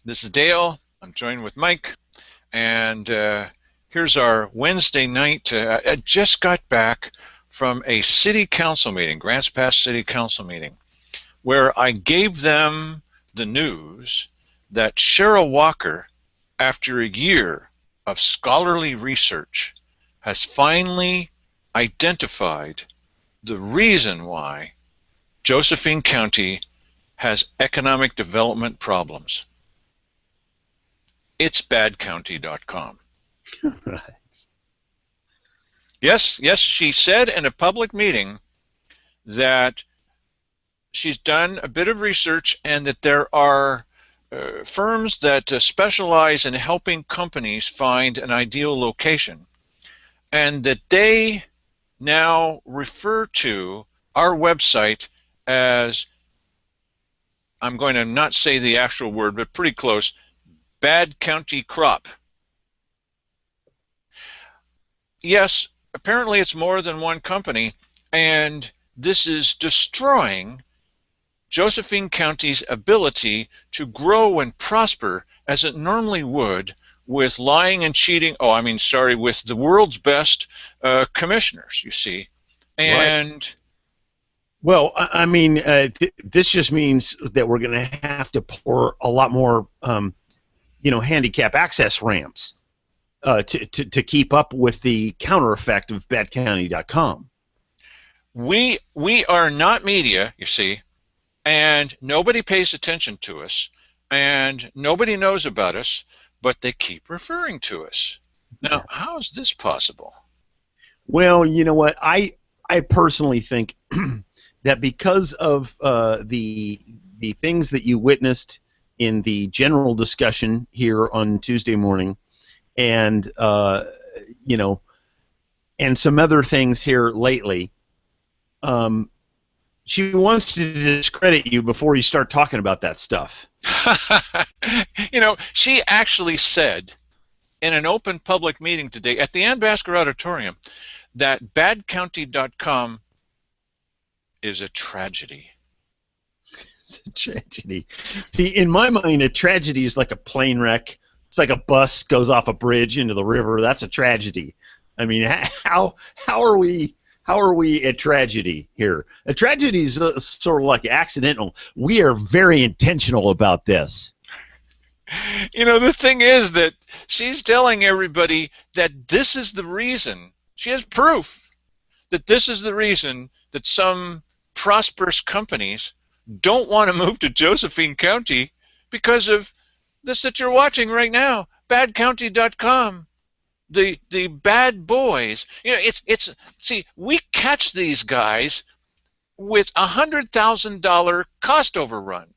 This is Dale. I'm joined with Mike, and here's our Wednesday night. I just got back from a city council meeting, Grants Pass City Council meeting, where I gave them the news that Cherryl Walker, after a year of scholarly research, has finally identified the reason why Josephine County has economic development problems. It's BadCounty.com. Right. Yes, she said in a public meeting that she's done a bit of research and that there are firms that specialize in helping companies find an ideal location, and that they now refer to our website as, I'm going to not say the actual word, but pretty close, BadCounty Cr. Yes, apparently it's more than one company, and this is destroying Josephine County's ability to grow and prosper as it normally would with lying and cheating. With the world's best commissioners, you see. And Right. Well, this just means that we're going to have to pour a lot more, handicap access ramps to keep up with the counter effect of BadCounty.com. we are not media, you see, and nobody pays attention to us, and nobody knows about us, but they keep referring to us. Now, how is this possible? Well, you know what? I personally think that because of the things that you witnessed in the general discussion here on Tuesday morning, and and some other things here lately, she wants to discredit you before you start talking about that stuff. She actually said in an open public meeting today at the Ann Basker Auditorium that BadCounty.com is a tragedy. It's a tragedy. See, in my mind, a tragedy is like a plane wreck. It's like a bus goes off a bridge into the river. That's a tragedy. I mean, how are we a tragedy here? A tragedy is sort of like accidental. We are very intentional about this. The thing is that she's telling everybody that this is the reason. She has proof that this is the reason that some prosperous companies don't want to move to Josephine County because of this that you're watching right now, BadCounty.com. The bad boys. See, we catch these guys with $100,000 cost overrun,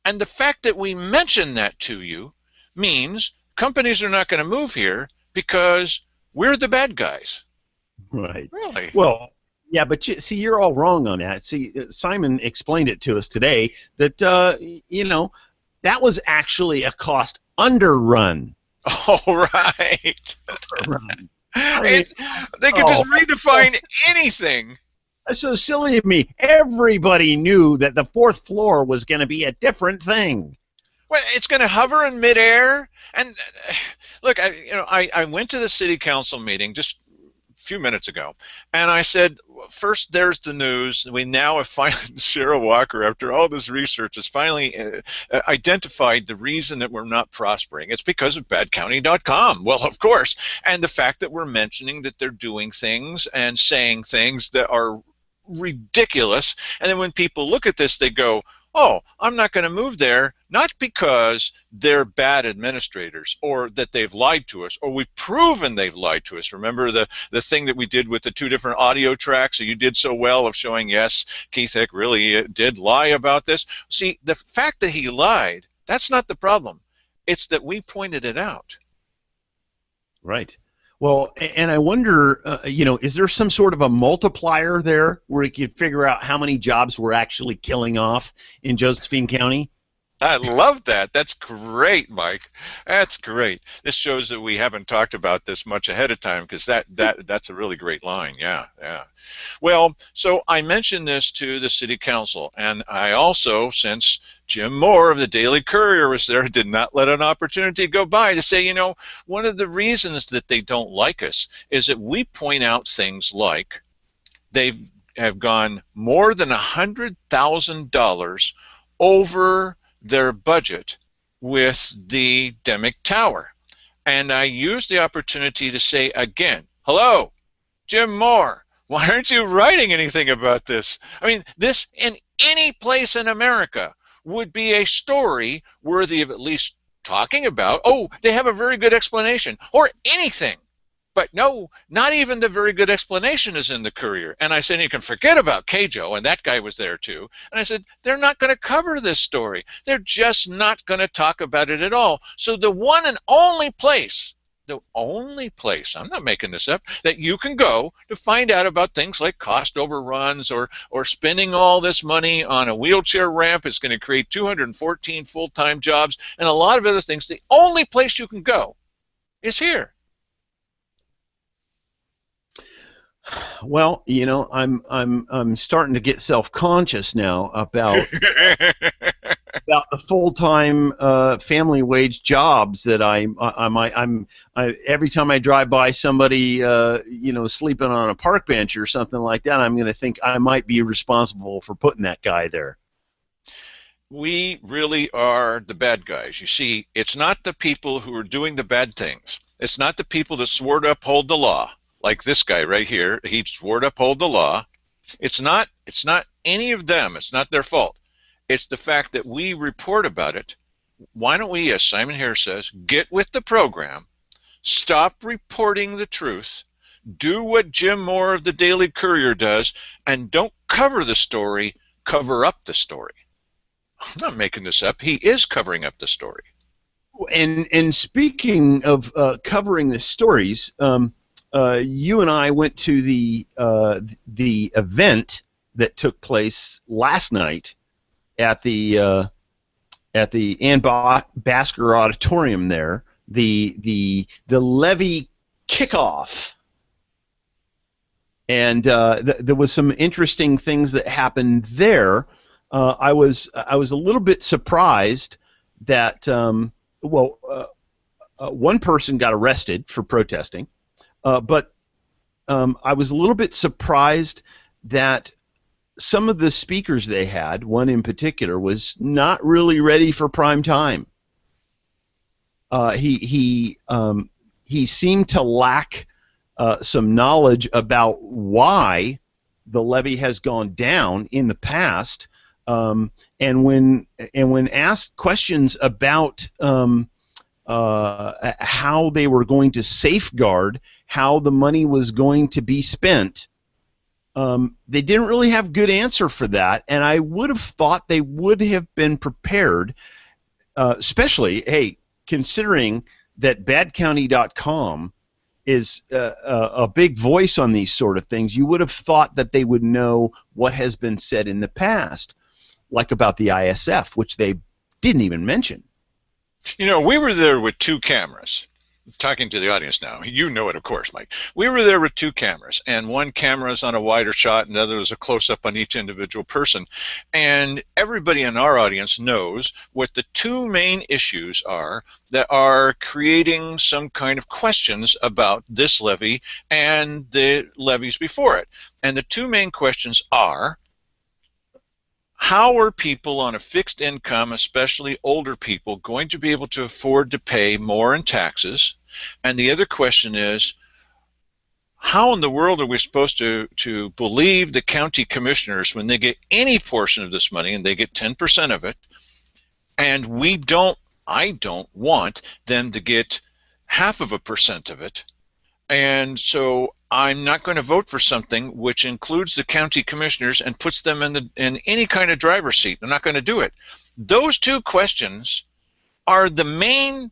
and the fact that we mention that to you means companies are not going to move here because we're the bad guys. Right. Really? Well, yeah, but see, you're all wrong on that. See, Simon explained it to us today that that was actually a cost underrun. Oh, right. Underrun. They could just redefine anything. That's so silly of me. Everybody knew that the fourth floor was going to be a different thing. Well, it's going to hover in midair. And look, I went to the city council meeting just a few minutes ago, and I said, first, there's the news. We now have finally, Cherryl Walker, after all this research, has finally identified the reason that we're not prospering. It's because of BadCounty.com. Well, of course. And the fact that we're mentioning that they're doing things and saying things that are ridiculous. And then when people look at this, they go, oh, I'm not going to move there, not because they're bad administrators or that they've lied to us or we've proven they've lied to us. Remember the thing that we did with the two different audio tracks that you did so well of showing, yes, Keith Hick really did lie about this? See, the fact that he lied, that's not the problem. It's that we pointed it out. Right. Well, and I wonder, is there some sort of a multiplier there where you could figure out how many jobs we're actually killing off in Josephine County? I love that. That's great, Mike. That's great. This shows that we haven't talked about this much ahead of time because that's a really great line. Yeah, yeah. Well, so I mentioned this to the city council, and I also, since Jim Moore of the Daily Courier was there, did not let an opportunity go by to say, one of the reasons that they don't like us is that we point out things like they have gone more than $100,000 over their budget with the Demick Tower. And I used the opportunity to say again, hello, Jim Moore, why aren't you writing anything about this? I mean, this in any place in America would be a story worthy of at least talking about. Oh, they have a very good explanation, or anything. But no, not even the very good explanation is in the Courier. And I said, you can forget about Kjo, and that guy was there too. And I said, they're not going to cover this story. They're just not going to talk about it at all. So the one and only place, I'm not making this up, that you can go to find out about things like cost overruns or spending all this money on a wheelchair ramp is going to create 214 full-time jobs and a lot of other things, the only place you can go is here. Well, I'm starting to get self-conscious now about the full-time family wage jobs that every time I drive by somebody sleeping on a park bench or something like that, I'm going to think I might be responsible for putting that guy there. We really are the bad guys. You see, it's not the people who are doing the bad things. It's not the people that swore to uphold the law. Like this guy right here, he swore to uphold the law. It's not any of them. It's not their fault. It's the fact that we report about it. Why don't we, as Simon Harris says, get with the program, stop reporting the truth, do what Jim Moore of the Daily Courier does, and don't cover the story, cover up the story. I'm not making this up. He is covering up the story. And speaking of covering the stories, you and I went to the event that took place last night at the Ann Basker Auditorium there, the levy kickoff, and there was some interesting things that happened there. I was a little bit surprised that one person got arrested for protesting. But I was a little bit surprised that some of the speakers they had, one in particular, was not really ready for prime time. He seemed to lack some knowledge about why the levy has gone down in the past, and when asked questions about how they were going to safeguard how the money was going to be spent, they didn't really have good answer for that, and I would have thought they would have been prepared, especially, considering that BadCounty.com is a big voice on these sort of things. You would have thought that they would know what has been said in the past, like about the ISF, which they didn't even mention. We were there with two cameras. Talking to the audience now. You know it, of course, Mike. We were there with two cameras, and one camera is on a wider shot, and the other is a close-up on each individual person. And everybody in our audience knows what the two main issues are that are creating some kind of questions about this levy and the levies before it. And the two main questions are, how are people on a fixed income, especially older people, going to be able to afford to pay more in taxes? And the other question is, how in the world are we supposed to believe the county commissioners when they get any portion of this money, and they get 10% of it, and I don't want them to get 0.5% of it, and so I'm not going to vote for something which includes the county commissioners and puts them in any kind of driver's seat. I'm not going to do it. Those two questions are the main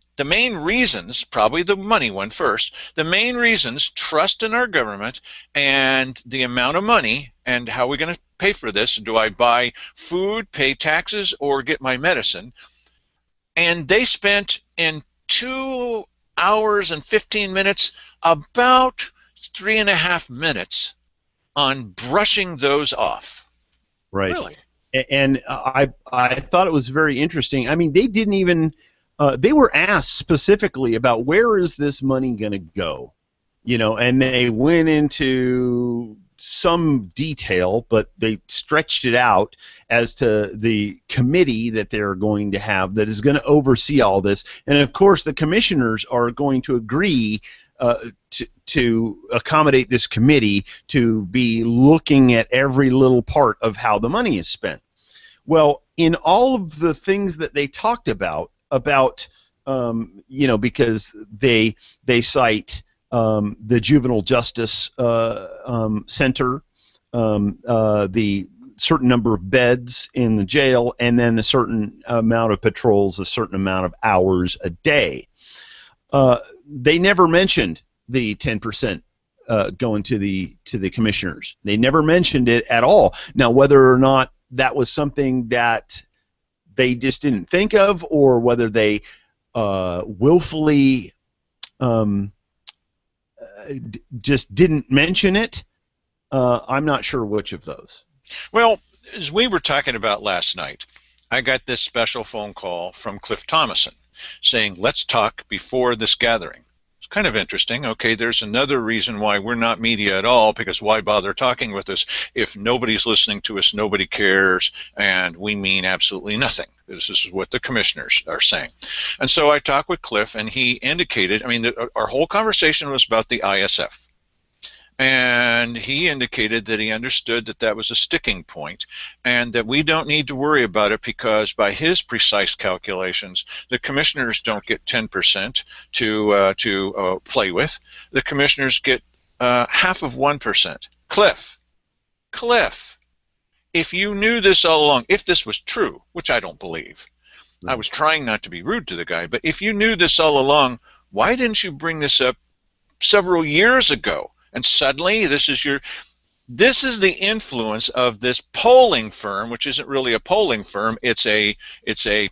reasons, probably the money one first, the main reasons trust in our government and the amount of money and how we're going to pay for this. Do I buy food, pay taxes, or get my medicine? and they spent in 2 hours and 15 minutes about 3.5 minutes on brushing those off. Right. Really? And I thought it was very interesting. I mean, they didn't even they were asked specifically about where is this money going to go, and they went into some detail, but they stretched it out as to the committee that they're going to have that is going to oversee all this. And of course, the commissioners are going to agree to accommodate this committee to be looking at every little part of how the money is spent. Well, in all of the things that they talked about, because they cite the Juvenile Justice Center, the certain number of beds in the jail, and then a certain amount of patrols, a certain amount of hours a day. They never mentioned the 10% going to the commissioners. They never mentioned it at all. Now, whether or not that was something that they just didn't think of, or whether they willfully just didn't mention it, I'm not sure which of those. Well, as we were talking about last night, I got this special phone call from Cliff Thomason saying, let's talk before this gathering. It's kind of interesting. Okay, there's another reason why we're not media at all, because why bother talking with us if nobody's listening to us, nobody cares, and we mean absolutely nothing. This is what the commissioners are saying. And so I talked with Cliff, and he indicated, our whole conversation was about the ISF. And he indicated that he understood that that was a sticking point and that we don't need to worry about it because by his precise calculations, the commissioners don't get 10% to play with. The commissioners get half of 1%. Cliff, if you knew this all along, if this was true, which I don't believe, I was trying not to be rude to the guy, but if you knew this all along, why didn't you bring this up several years ago? And suddenly, this is the influence of this polling firm, which isn't really a polling firm. It's a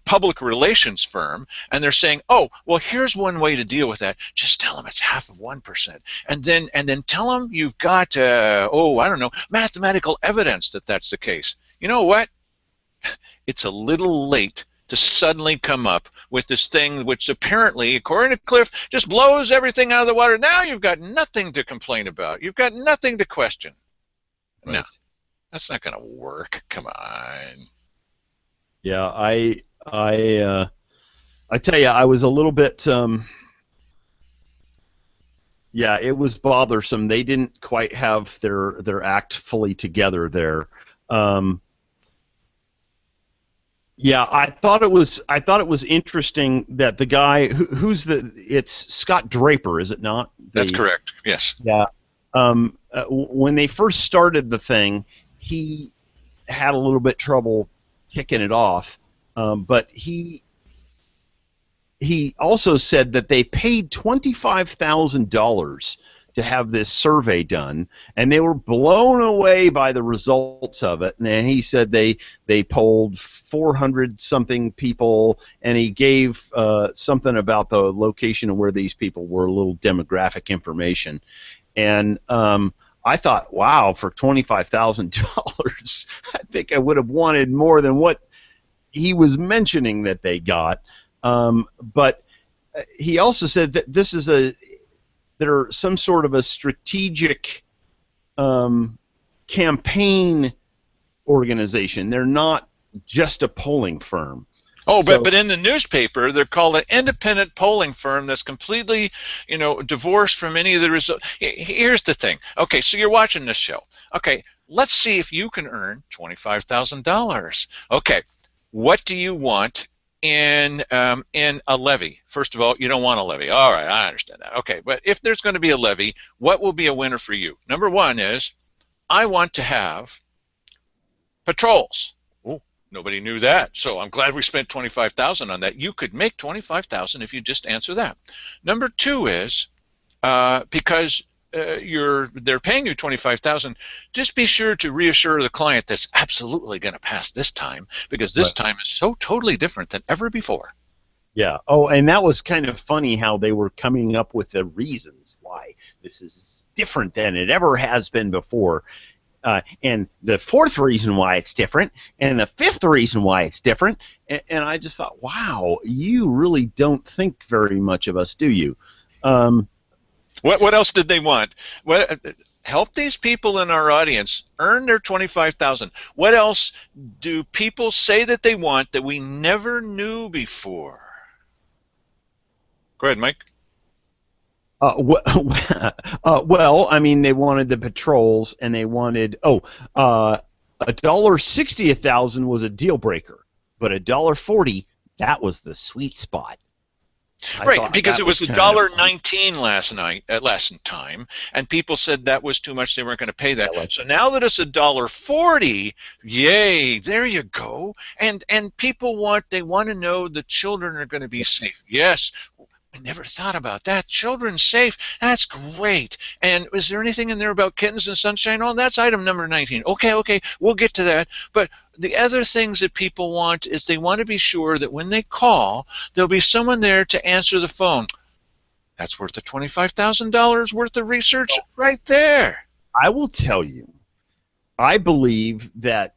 public relations firm, and they're saying, oh, well, here's one way to deal with that. Just tell them it's half of 1%, and then tell them you've got I don't know, mathematical evidence that that's the case. You know what? It's a little late to suddenly come up with this thing which apparently, according to Cliff, just blows everything out of the water. Now you've got nothing to complain about. You've got nothing to question. Right. No, that's not going to work. Come on. Yeah, I tell you, I was a little bit, yeah, it was bothersome. They didn't quite have their act fully together there. Yeah, I thought it was interesting that the guy it's Scott Draper, is it not? That's correct. Yes. Yeah. When they first started the thing, he had a little bit trouble kicking it off, but he also said that they paid $25,000 to have this survey done, and they were blown away by the results of it. And he said they polled 400-something people, and he gave something about the location of where these people were, a little demographic information. And I thought, wow, for $25,000, I think I would have wanted more than what he was mentioning that they got. But he also said that this is they're some sort of a strategic campaign organization. They're not just a polling firm. Oh, but in the newspaper, they're called an independent polling firm that's completely, divorced from any of the results. Here's the thing. Okay, so you're watching this show. Okay, let's see if you can earn $25,000. Okay, what do you want in a levy? First of all, you don't want a levy. All right, I understand that. Okay, but if there's going to be a levy, what will be a winner for you? Number one is, I want to have patrols. Oh, nobody knew that, so I'm glad we spent $25,000 on that. You could make $25,000 if you just answer that. Number two is, because they're paying you $25,000, just be sure to reassure the client that's absolutely going to pass this time, because this time is so totally different than ever before. Yeah. Oh, and that was kind of funny how they were coming up with the reasons why this is different than it ever has been before. And the fourth reason why it's different, and the fifth reason why it's different. And I just thought, wow, you really don't think very much of us, do you? What else did they want? What help these people in our audience earn their 25,000? What else do people say that they want that we never knew before? Go ahead, Mike. Well, I mean, they wanted the patrols, and they wanted $1.60 was a deal breaker, but $1.40 that was the sweet spot. Right, because it was $1.19 last time, and people said that was too much; they weren't going to pay that. So now that it's $1.40, yay! There you go. And people want to know the children are going to be safe. Yes. I never thought about that. Children safe. That's great. And is there anything in there about kittens and sunshine? Oh, that's item number 19. Okay, we'll get to that. But the other things that people want is they want to be sure that when they call, there'll be someone there to answer the phone. That's worth the $25,000 worth of research right there. I will tell you, I believe that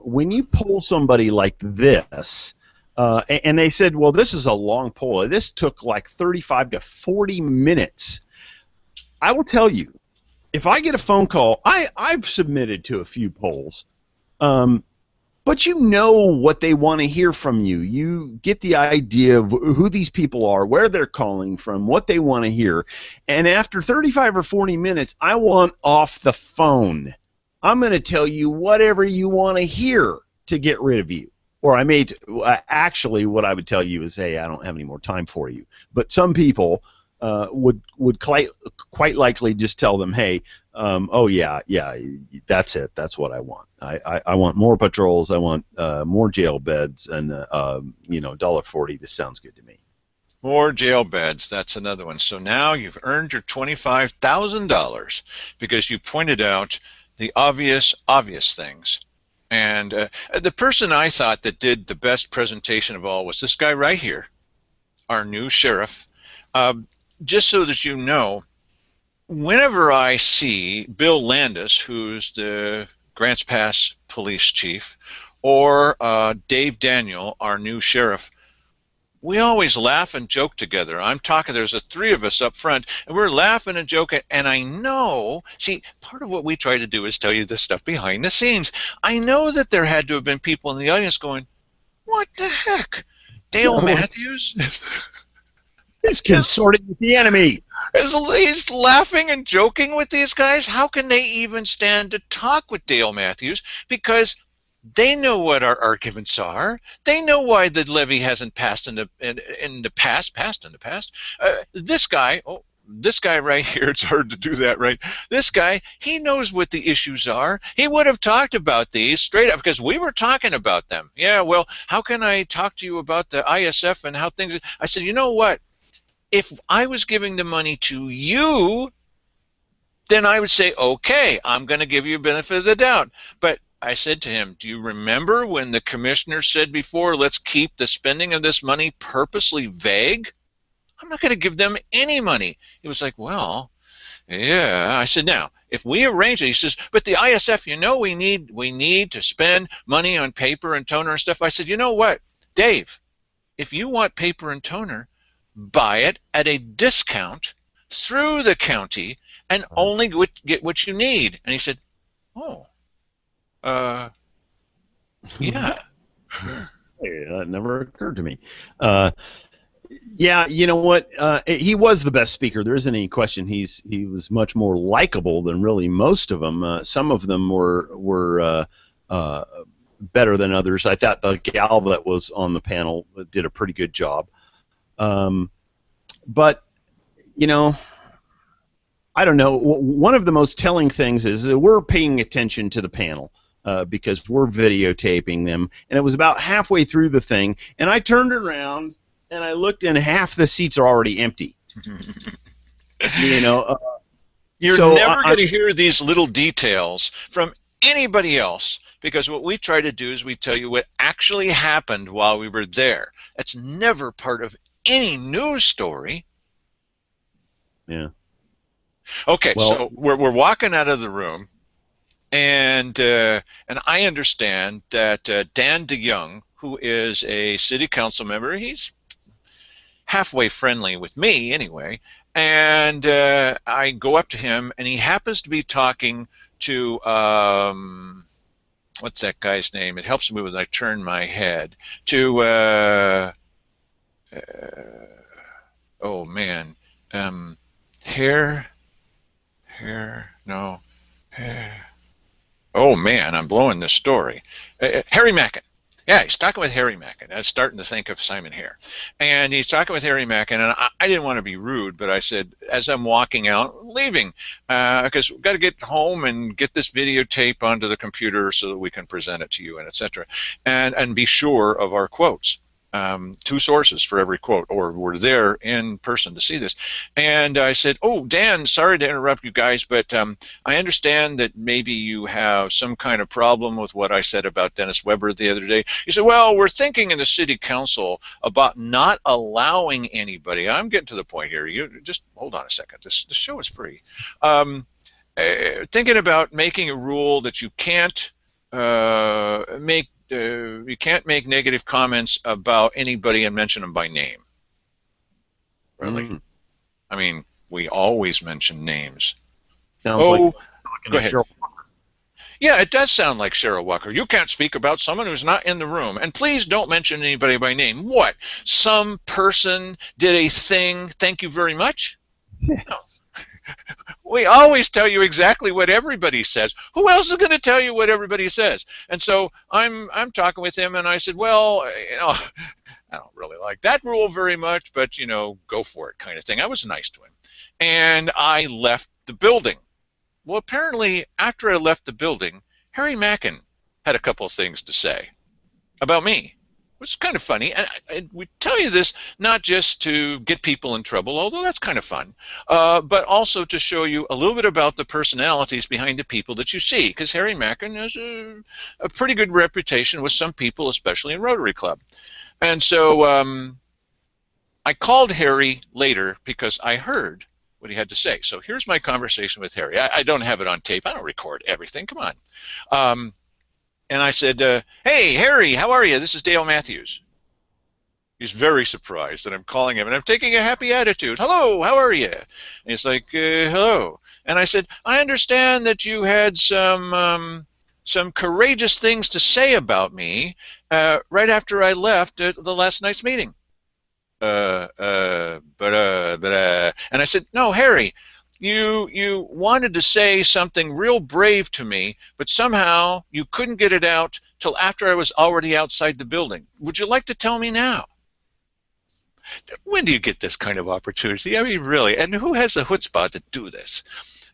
when you pull somebody like this, and they said, well, this is a long poll. This took like 35 to 40 minutes. I will tell you, if I get a phone call, I've submitted to a few polls, but you know what they want to hear from you. You get the idea of who these people are, where they're calling from, what they want to hear. And after 35 or 40 minutes, I want off the phone. I'm going to tell you whatever you want to hear to get rid of you. Or I may actually, what I would tell you is, hey, I don't have any more time for you. But some people would quite likely just tell them, hey, oh yeah, that's it. That's what I want. I want more patrols. I want more jail beds, and $1.40. This sounds good to me. More jail beds. That's another one. So now you've earned your $25,000 because you pointed out the obvious things. And the person I thought that did the best presentation of all was this guy right here, our new sheriff. Just so that you know, whenever I see Bill Landis, who's the Grants Pass police chief, or Dave Daniel, our new sheriff, we always laugh and joke together. I'm talking, there's three of us up front, and we're laughing and joking, and I know, see, part of what we try to do is tell you the stuff behind the scenes. I know that there had to have been people in the audience going, what the heck? Dale Matthews? He's consorting with the enemy. He's laughing and joking with these guys? How can they even stand to talk with Dale Matthews? Because they know what our arguments are. They know why the levy hasn't passed in the past. This guy right here, it's hard to do that, right? This guy, he knows what the issues are. He would have talked about these straight up because we were talking about them. Yeah, well, how can I talk to you about the ISF and how things... I said, you know what? If I was giving the money to you, then I would say, okay, I'm going to give you a benefit of the doubt. But I said to him, do you remember when the commissioner said before, let's keep the spending of this money purposely vague? I'm not going to give them any money. He was like, well, yeah. I said, now, if we arrange it, he says, but the ISF, you know, we need to spend money on paper and toner and stuff. I said, you know what, Dave, if you want paper and toner, buy it at a discount through the county and only get what you need. And he said, oh. Yeah. Hey, that never occurred to me. Yeah, you know what? He was the best speaker. There isn't any question. He was much more likable than really most of them. Some of them were better than others. I thought the gal that was on the panel did a pretty good job. But you know, I don't know. One of the most telling things is that we're paying attention to the panel. Because we're videotaping them, and it was about halfway through the thing, and I turned around and I looked, and half the seats are already empty. You know, you're never going to hear these little details from anybody else, because what we try to do is we tell you what actually happened while we were there. That's never part of any news story. Yeah. Okay, Well, so we're walking out of the room, and I understand that Dan DeYoung, who is a city council member, he's halfway friendly with me anyway, and I go up to him, and he happens to be talking to what's that guy's name? It helps me when I turn my head to uh, oh man, um, hair, no. Oh man, I'm blowing this story. Harry Mackin. Yeah, he's talking with Harry Mackin. I was starting to think of Simon Hare. And he's talking with Harry Mackin, and I didn't want to be rude, but I said, as I'm walking out, leaving, because we've got to get home and get this videotape onto the computer so that we can present it to you, and etc. And be sure of our quotes. Two sources for every quote, or we're there in person to see this. And I said, oh, Dan, sorry to interrupt you guys, but I understand that maybe you have some kind of problem with what I said about Dennis Weber the other day. He said, well, we're thinking in the city council about not allowing anybody. I'm getting to the point here. You just hold on a second. This show is free. Thinking about making a rule that you can't make negative comments about anybody and mention them by name. Really? I mean, we always mention names. Sounds like go ahead. Yeah, it does sound like Cherryl Walker. You can't speak about someone who's not in the room. And please don't mention anybody by name. What? Some person did a thing, thank you very much? Yes. No. We always tell you exactly what everybody says. Who else is going to tell you what everybody says? And so I'm talking with him, and I said, well, I don't really like that rule very much, but go for it, kind of thing. I was nice to him, and I left the building. Well, apparently, after I left the building, Harry Mackin had a couple of things to say about me. Which is kind of funny, and we tell you this not just to get people in trouble, although that's kind of fun, but also to show you a little bit about the personalities behind the people that you see, because Harry Mackin has a pretty good reputation with some people, especially in Rotary Club. And so I called Harry later because I heard what he had to say. So here's my conversation with Harry. I don't have it on tape. I don't record everything. Come on. And I said, hey, Harry, how are you? This is Dale Matthews. He's very surprised that I'm calling him, and I'm taking a happy attitude. Hello, how are you? And he's like, hello. And I said, I understand that you had some courageous things to say about me right after I left the last night's meeting. And I said, no, Harry, you wanted to say something real brave to me, but somehow you couldn't get it out till after I was already outside the building. Would you like to tell me now? When do you get this kind of opportunity? I mean, really, and who has the chutzpah to do this?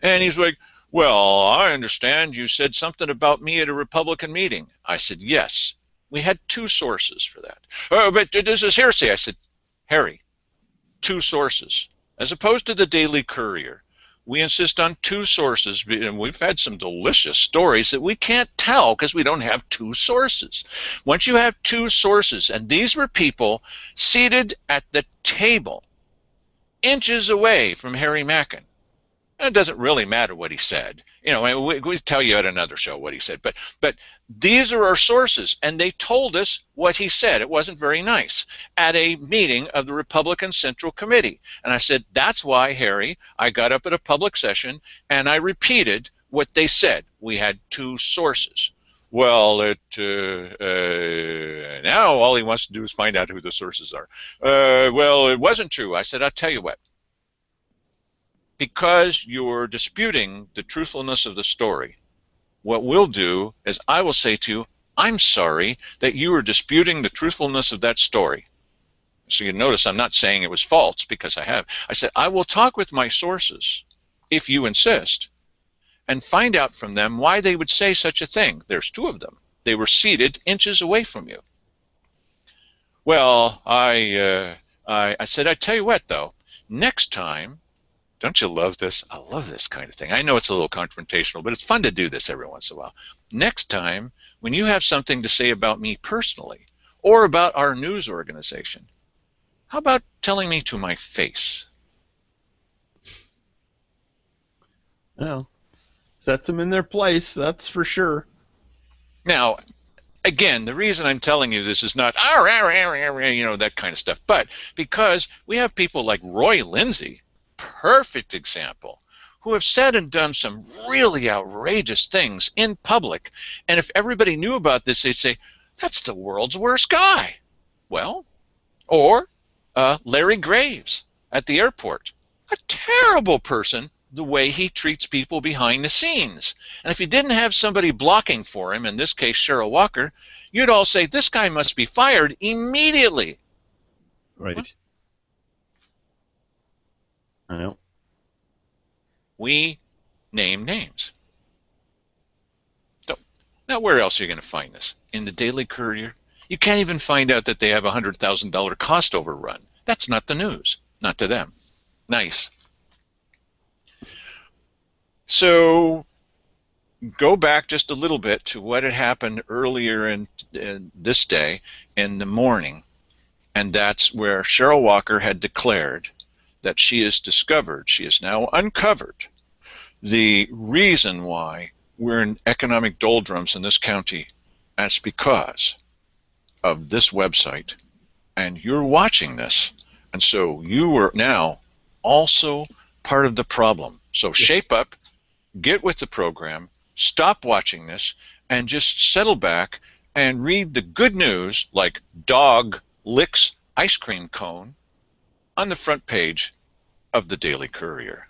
And he's like, well, I understand you said something about me at a Republican meeting. I said, yes. We had two sources for that. But this is hearsay. I said, Harry, two sources. As opposed to the Daily Courier. We insist on two sources, and we've had some delicious stories that we can't tell because we don't have two sources. Once you have two sources, and these were people seated at the table, inches away from Harry Mackin. And it doesn't really matter what he said. We tell you at another show what he said. But these are our sources, and they told us what he said. It wasn't very nice at a meeting of the Republican Central Committee. And I said, that's why, Harry, I got up at a public session, and I repeated what they said. We had two sources. Well, now all he wants to do is find out who the sources are. Well, it wasn't true. I said, I'll tell you what. Because you're disputing the truthfulness of the story, what we'll do is I will say to you, I'm sorry that you are disputing the truthfulness of that story. So you notice I'm not saying it was false because I have. I said, I will talk with my sources, if you insist, and find out from them why they would say such a thing. There's two of them. They were seated inches away from you. Well, I said, I tell you what, though, next time Don't you love this? I love this kind of thing. I know it's a little confrontational, but it's fun to do this every once in a while. Next time, when you have something to say about me personally or about our news organization, how about telling me to my face? Well, sets them in their place, that's for sure. Now, again, the reason I'm telling you this is not, you know, that kind of stuff, but because we have people like Roy Lindsay, perfect example, who have said and done some really outrageous things in public. And if everybody knew about this, they'd say, that's the world's worst guy. Well, or Larry Graves at the airport, a terrible person, the way he treats people behind the scenes. And if he didn't have somebody blocking for him, in this case Cherryl Walker, you'd all say, this guy must be fired immediately. Right. What? I know. We name names. So, now where else are you going to find this? In the Daily Courier? You can't even find out that they have a $100,000 cost overrun. That's not the news. Not to them. Nice. So go back just a little bit to what had happened earlier in this day in the morning, and that's where Cherryl Walker had declared that she has now uncovered the reason why we're in economic doldrums in this county. That's because of this website, and you're watching this, and so you are now also part of the problem. So shape up, get with the program, stop watching this, and just settle back and read the good news, like dog licks ice cream cone, on the front page of the Daily Courier.